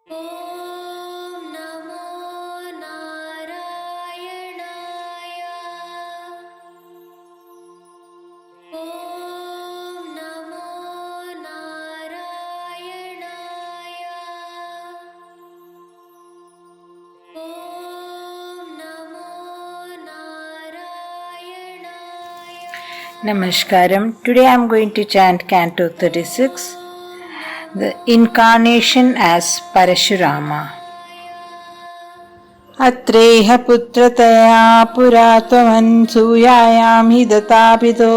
ॐ नमो नारायणाय। ॐ नमो नारायणाय। ॐ नमो नारायणाय। Namaskaram. Today I am going to chant Canto 36, the incarnation as Parashurama. अत्रेह पुत्रतया पुरा त्वमन्सूयायां हि दत्तापितो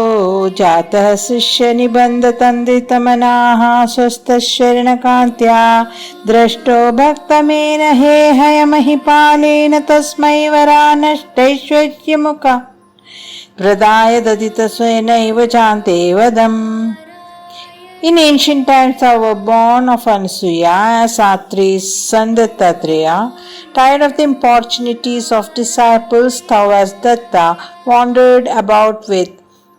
जातः शिष्यनिबन्धतन्दितमनाः स्वस्थशरणकान्त्या दृष्टो भक्तमेन हे हयमहिपालेन तस्मै वरानष्टैश्वर्यमुखा प्रदाय ददितस्वेनैव चान्ते वदम्. In ancient times, thou were born of Anasuya as Atri's son Dattatreya. Tired of the importunities of disciples, thou as Datta wandered about with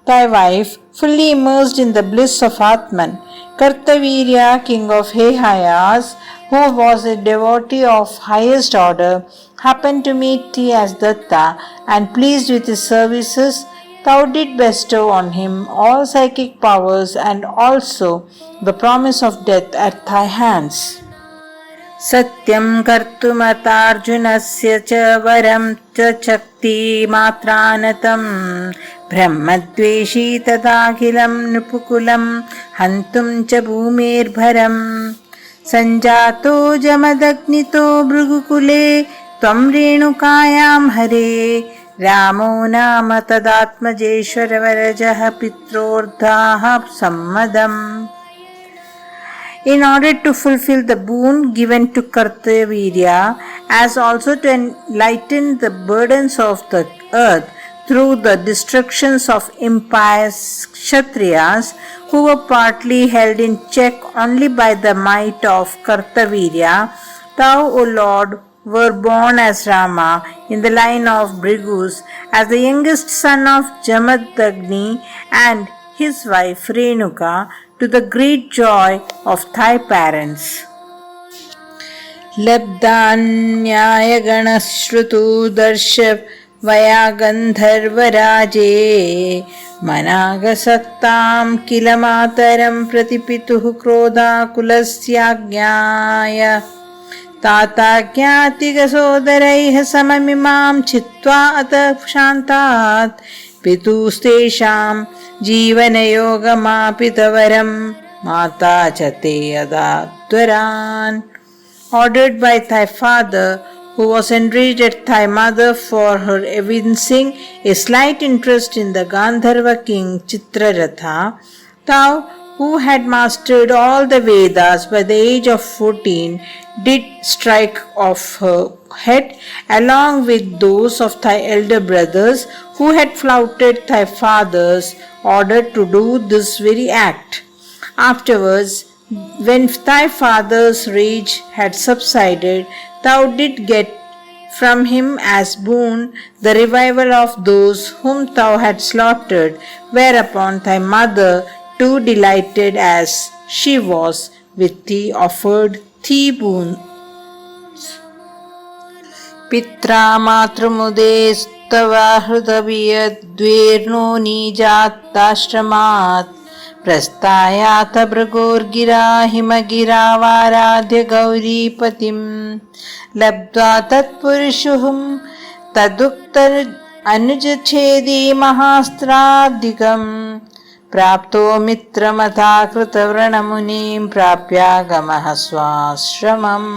thy wife, fully immersed in the bliss of Atman. Kartavirya, king of Hehayas, who was a devotee of highest order, happened to meet thee as Datta, and pleased with his services, thou did bestow on him all psychic powers and also the promise of death at thy hands. Satyam kartumatarjunasya cha varam cha chakti matranatam brahmadveshi tadakhilam nupukulam hantum cha bhumirbharam sanjato jamadagnito bhrugukule tvam renukayam hare रामो नाम तदात्मजेश्वरवरजः पित्रोर्धाः सम्मदम्. In order to fulfill the boon given to Kartavirya, as also to enlighten the burdens of the earth through the destructions of impious Kshatriyas, who were partly held in check only by the might of Kartavirya, thou, O Lord, were born as Rama in the line of Bhrigus, as the youngest son of Jamadagni and his wife Renuka, to the great joy of thy parents. Labdanyaya ganashrutu darshav vaya gandharvaraje managasaktam kilamataram pratipituh krodha kulasyagnaya ताताज्ञातिगसोदरैः सममिमां छित्त्वा अतः शान्तात् पितुस्तेषां जीवनयोगमापितवरं माता च ते अदात्वरान्. Ordered by thy father, who was enraged at thy mother for her evincing a slight interest in the Gandharva king Chitraratha, thou, who had mastered all the Vedas by the age of 14, did strike off her head along with those of thy elder brothers who had flouted thy father's order to do this very act. Afterwards, when thy father's rage had subsided, thou didst get from him as boon the revival of those whom thou had slaughtered, whereupon thy mother, too delighted as she was with thee, offered thee boons. Pitra matrumudestava hridaviyadverno nijatashramat prastayata bragorgira himagira varadhya gauripatim labdva tatpurushuhum taduktar anujachedi mahastradhikam प्राप्तो मित्रमथा कृतव्रणमुनिं प्राप्यागमः स्वाश्रमम्.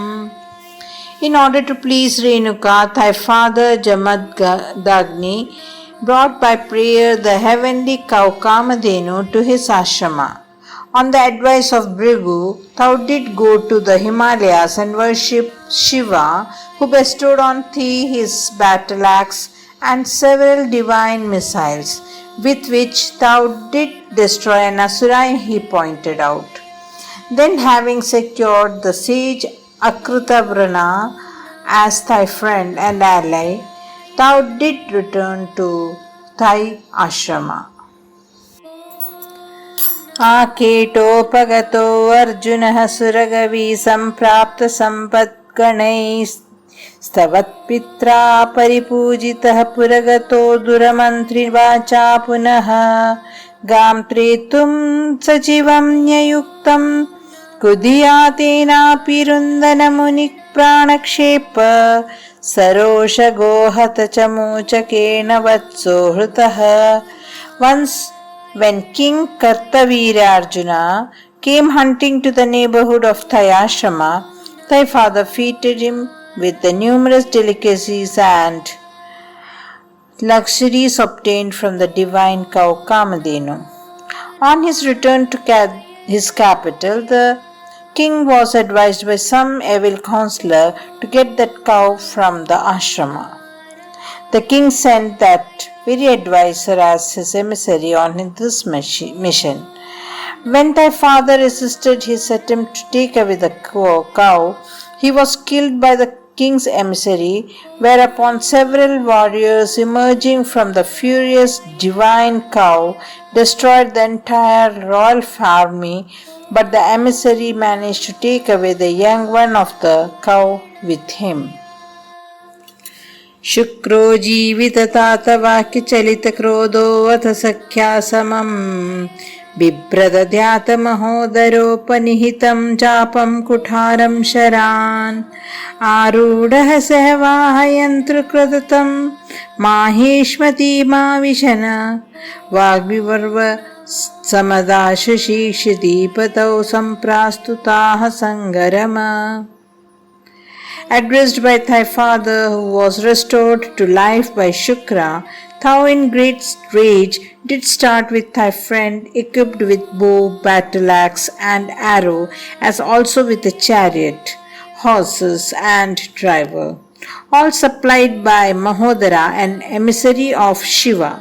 In order to please Renuka, thy father Jamadagni brought by prayer the heavenly cow Kamadhenu to his ashrama. On the advice of Bhrigu, thou didst go to the Himalayas and worship Shiva, who bestowed on thee his battle axe and several divine missiles, with which thou didst destroy an asura, he pointed out. Then, having secured the sage Akrutavrana as thy friend and ally, thou didst return to thy ashrama. आकेटोपगतो अर्जुनः सुरगवी सम्प्राप्त सम्पद्गणैस्तवत्पित्रा परिपूजितः पुरगतो दुरमन्त्रिवाचा पुनः गां त्रेतुं सचिवं न्ययुक्तं कुधियातेनापि रुन्दनमुनिः प्राणक्षेप सरोषगोहत च मोचकेन वत्सो हृतः. Once when King Kartavirya Arjuna came hunting to the neighborhood of thy ashrama, thy father feasted him with the numerous delicacies and luxuries obtained from the divine cow Kamadhenu. On his return to his capital, the king was advised by some evil counselor to get that cow from the ashrama. The king sent that very adviser as his emissary on this mission. When thy father resisted his attempt to take away the cow, he was killed by the king's emissary, whereupon several warriors emerging from the furious divine cow destroyed the entire royal army, but the emissary managed to take away the young one of the cow with him. शुक्रो जीविततातवाक्यचलितक्रोधो अथ सख्या समं बिभ्रदध्यातमहोदरोपनिहितं चापं कुठारं शरान् आरूढः सहवाहयन्त्रकृतं माहेष्मतीमाविशन वाग्विवर्व समदाशशीर्षदीपतौ सम्प्रास्तुताः सङ्गरम. Addressed by thy father, who was restored to life by Shukra, thou in great rage didst start with thy friend, equipped with bow, battle axe, and arrow, as also with a chariot, horses, and driver, all supplied by Mahodara, an emissary of Shiva,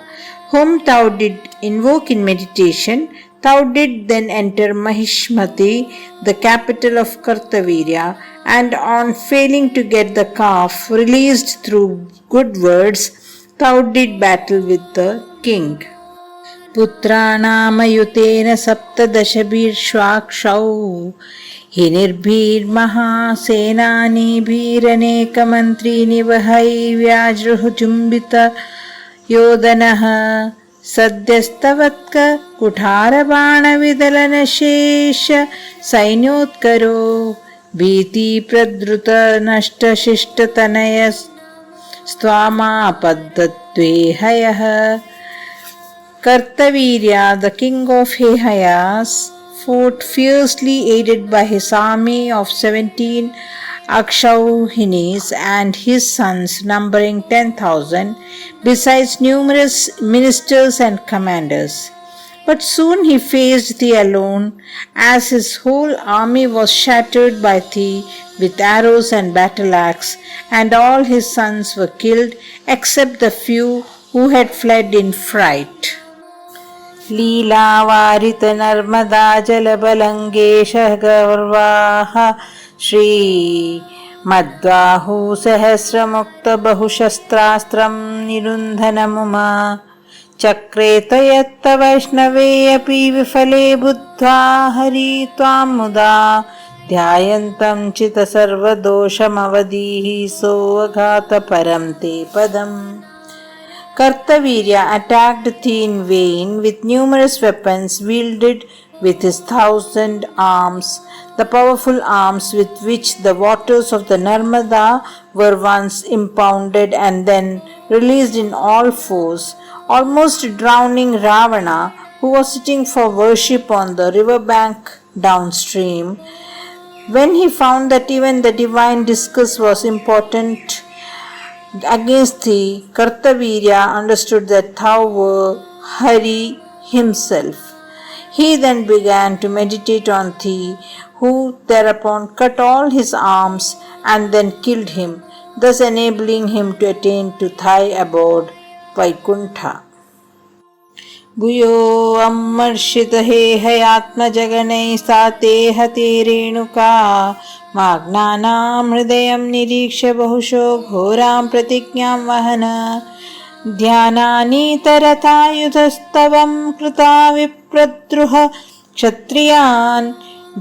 whom thou did invoke in meditation. Thou did then enter Mahishmati, the capital of Kartavirya, and on failing to get the calf released through good words, thou did battle with the king. पुत्राणामयुतेन सप्तदशभिर्ष्वाक्षौ हि निर्भीर्महासेनानीभिरनेकमन्त्रीनिवहै व्याजृहुचुम्बितयोदनः सद्यस्तवत्क कुठारबाणविदलनशेष सैन्योत्करो भीतिप्रद्रुतनष्टशिष्टतनयस्त्वामापद्दद्वेहयः. Kartavirya, the king of Hehayas, fought fiercely aided by his army of 17 Akshauhinis and his sons numbering 10,000, besides numerous ministers and commanders. But soon he faced thee alone, as his whole army was shattered by thee with arrows and battle axe, and all his sons were killed except the few who had fled in fright. लीलावारित Narmada जलबलङ्गेशः गौर्वाः Shri मद्बाहु सहस्रमुक्त बहुशस्त्रास्त्रं निरुन्धनमुमा चक्रेत यत्त वैष्णवे अपि विफले बुद्ध्वा हरि त्वां मुदा ध्यायन्तं चित सर्वदोषमवधीः सोऽघात परं ते पदम्. Kartavirya attacked thee in vain with numerous weapons wielded with his 1,000 arms, the powerful arms with which the waters of the Narmada were once impounded and then released in all force, almost drowning Ravana, who was sitting for worship on the river bank downstream. When he found that even the divine discus was impotent against thee, Kartavirya understood that thou were Hari himself. He then began to meditate on thee, who thereupon cut all his arms and then killed him, thus enabling him to attain to thy abode, Vaikuntha. भूयो अमर्षितहेहयात्मजगणैः सा ते हते रेणुका माग्नानां हृदयं निरीक्ष्य बहुशो घोरां प्रतिज्ञां वहन ध्यानानीतरथायुधस्तवं कृता विप्रद्रुह kshatriyan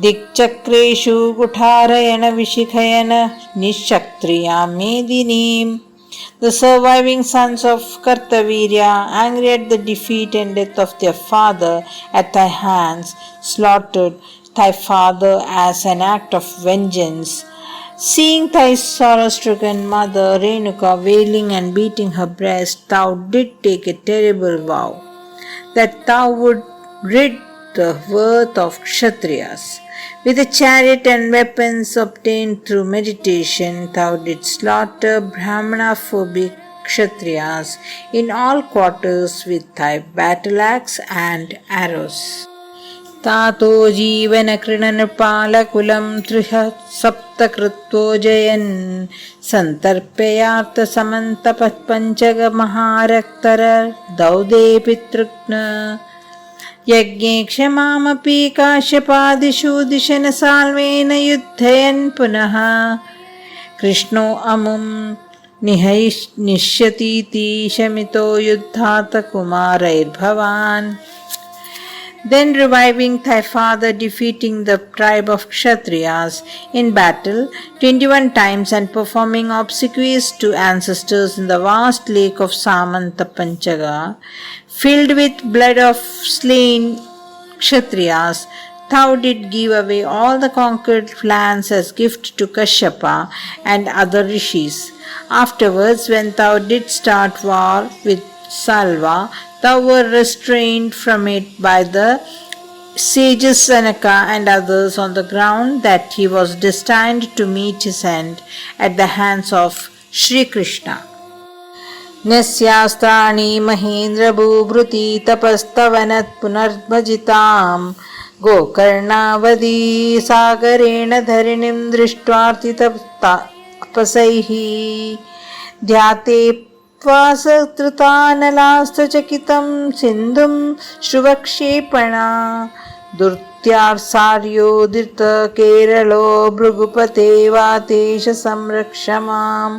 dikchakreshu kutarayana vishikayana nishaktriyam medinim. The surviving sons of Kartavirya, angry at the defeat and death of their father at thy hands, slaughtered thy father as an act of vengeance. Seeing thy sorrow-stricken mother Renuka wailing and beating her breast, thou did take a terrible vow that thou would rid the worth of Kshatriyas. With a chariot and weapons obtained through meditation, thou didst slaughter Brahmana-phobic Kshatriyas in all quarters with thy battle axe and arrows. तातो जीवनकृणनृपालकुलं त्रिह सप्तकृत्वोजयन् सन्तर्पयार्थसमन्तपञ्चगमहारक्तर दौदे यज्ञे क्षमामपि काश्यपादिषु दिशन साल्वेन युद्धयन् पुनः कृष्णो अमुं निश्यतीति शमितो युद्धात् कुमारैर्भवान्. Then reviving thy father, defeating the tribe of Kshatriyas in battle 21 times and performing obsequies to ancestors in the vast lake of Samanta Panchaga, filled with blood of slain Kshatriyas, thou did give away all the conquered lands as gift to Kashyapa and other rishis. Afterwards, when thou did start war with Salva, thou were restrained from it by the sages Sanaka and others on the ground that he was destined to meet his end at the hands of Sri Krishna. Nyasyasthani Mahendra Bhubruti tapastavanat punarbhajitam Gokarnavadi sagarena dharinim drishtvarti tapasaihi dhyate वासकृतानलास्तचकितं सिन्धुं श्रुवक्षेपणा दुर्त्यार्सार्योदित केरलो भृगुपते वातेश संरक्ष माम्.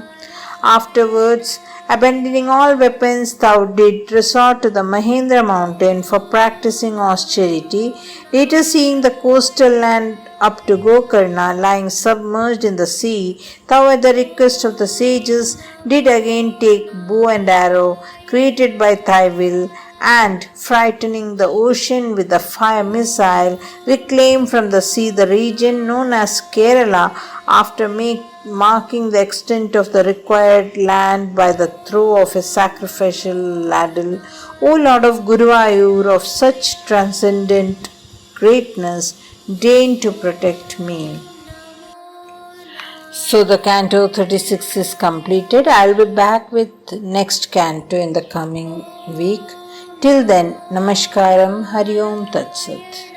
Afterwards, abandoning all weapons, thou did resort to the Mahendra mountain for practicing austerity. Later, seeing the coastal land up to Gokarna lying submerged in the sea, thou at the request of the sages did again take bow and arrow created by thy will, and frightening the ocean with the fire missile, reclaim from the sea the region known as Kerala after marking the extent of the required land by the throw of a sacrificial ladle. O Lord of Guruvayur, of such transcendent greatness, deign to protect me. So the canto 36 is completed. I will be back with next canto in the coming week. Till then, Namaskaram, Hari Om Tat Sat.